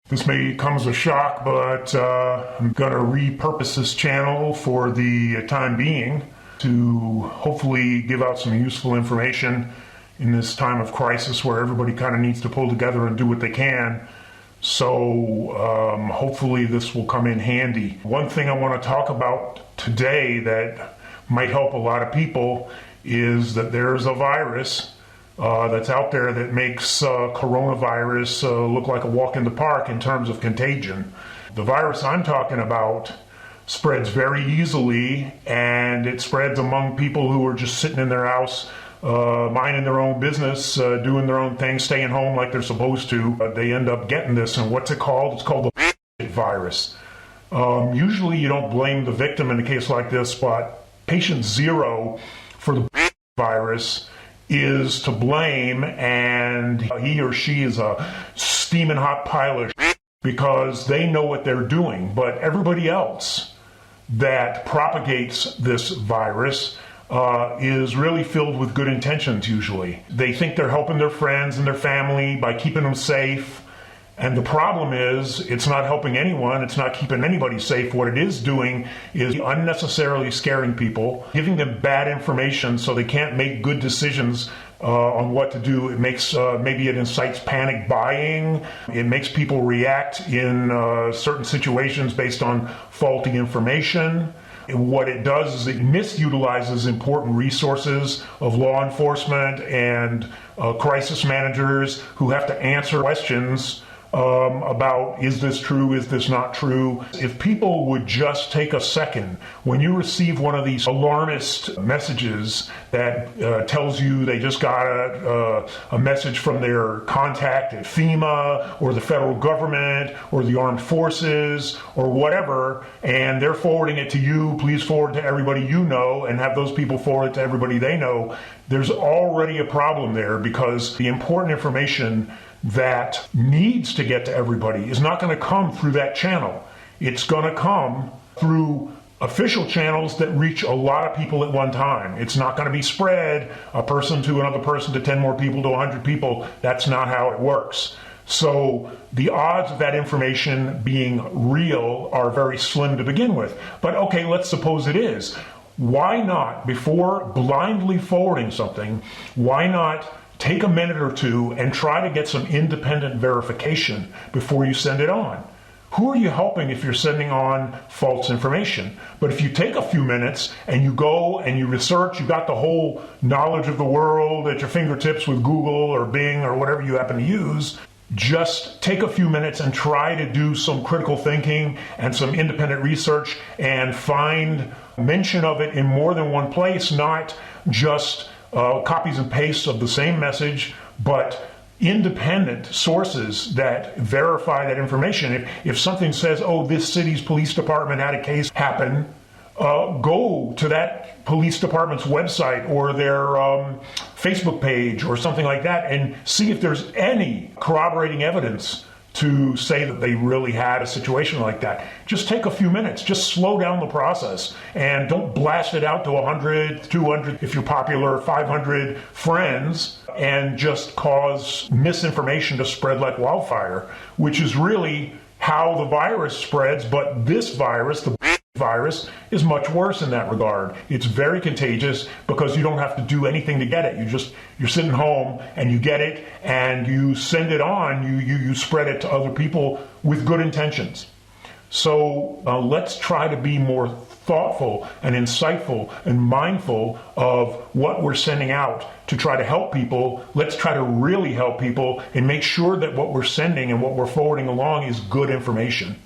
This may come as a shock, but I'm going to repurpose this channel for the time being to hopefully give out some useful information in this time of crisis where everybody kind of needs to pull together and do what they can. So hopefully this will come in handy. One thing I want to talk about today that might help a lot of people is that there's a virus that's out there that makes coronavirus look like a walk in the park in terms of contagion. The virus I'm talking about spreads very easily, and it spreads among people who are just sitting in their house, minding their own business, doing their own thing, staying home like they're supposed to. They end up getting this, and what's it called? It's called the virus. Usually you don't blame the victim in a case like this, but patient zero for the virus is to blame, and he or she is a steaming hot pile of shit because they know what they're doing. But everybody else that propagates this virus is really filled with good intentions usually. They think they're helping their friends and their family by keeping them safe. And the problem is, it's not helping anyone, it's not keeping anybody safe. What it is doing is unnecessarily scaring people, giving them bad information so they can't make good decisions on what to do. It makes, maybe it incites panic buying. It makes people react in certain situations based on faulty information. What it does is it misutilizes important resources of law enforcement and crisis managers who have to answer questions about, is this true, is this not true? If people would just take a second, when you receive one of these alarmist messages that tells you they just got a message from their contact at FEMA or the federal government or the armed forces or whatever, and they're forwarding it to you, please forward to everybody you know, and have those people forward it to everybody they know, there's already a problem there, because the important information that needs to get to everybody is not going to come through that channel. It's going to come through official channels that reach a lot of people at one time. It's not going to be spread, a person to another person to 10 more people to 100 people. That's not how it works. So the odds of that information being real are very slim to begin with. But okay, let's suppose it is. Why not, before blindly forwarding something, why not take a minute or two and try to get some independent verification before you send it on? Who are you helping if you're sending on false information? But if you take a few minutes and you go and you research, you got the whole knowledge of the world at your fingertips with Google or Bing or whatever you happen to use, just take a few minutes and try to do some critical thinking and some independent research and find mention of it in more than one place, not just copies and pastes of the same message, but independent sources that verify that information. If something says, oh, this city's police department had a case happen, go to that police department's website or their Facebook page or something like that and see if there's any corroborating evidence to say that they really had a situation like that. Just take a few minutes, just slow down the process, and don't blast it out to 100, 200, if you're popular, 500 friends, and just cause misinformation to spread like wildfire, which is really how the virus spreads. But this virus, the virus, is much worse in that regard. It's very contagious because you don't have to do anything to get it. You're sitting home and you get it and you send it on, you spread it to other people with good intentions. So let's try to be more thoughtful and insightful and mindful of what we're sending out to try to help people. Let's try to really help people and make sure that what we're sending and what we're forwarding along is good information.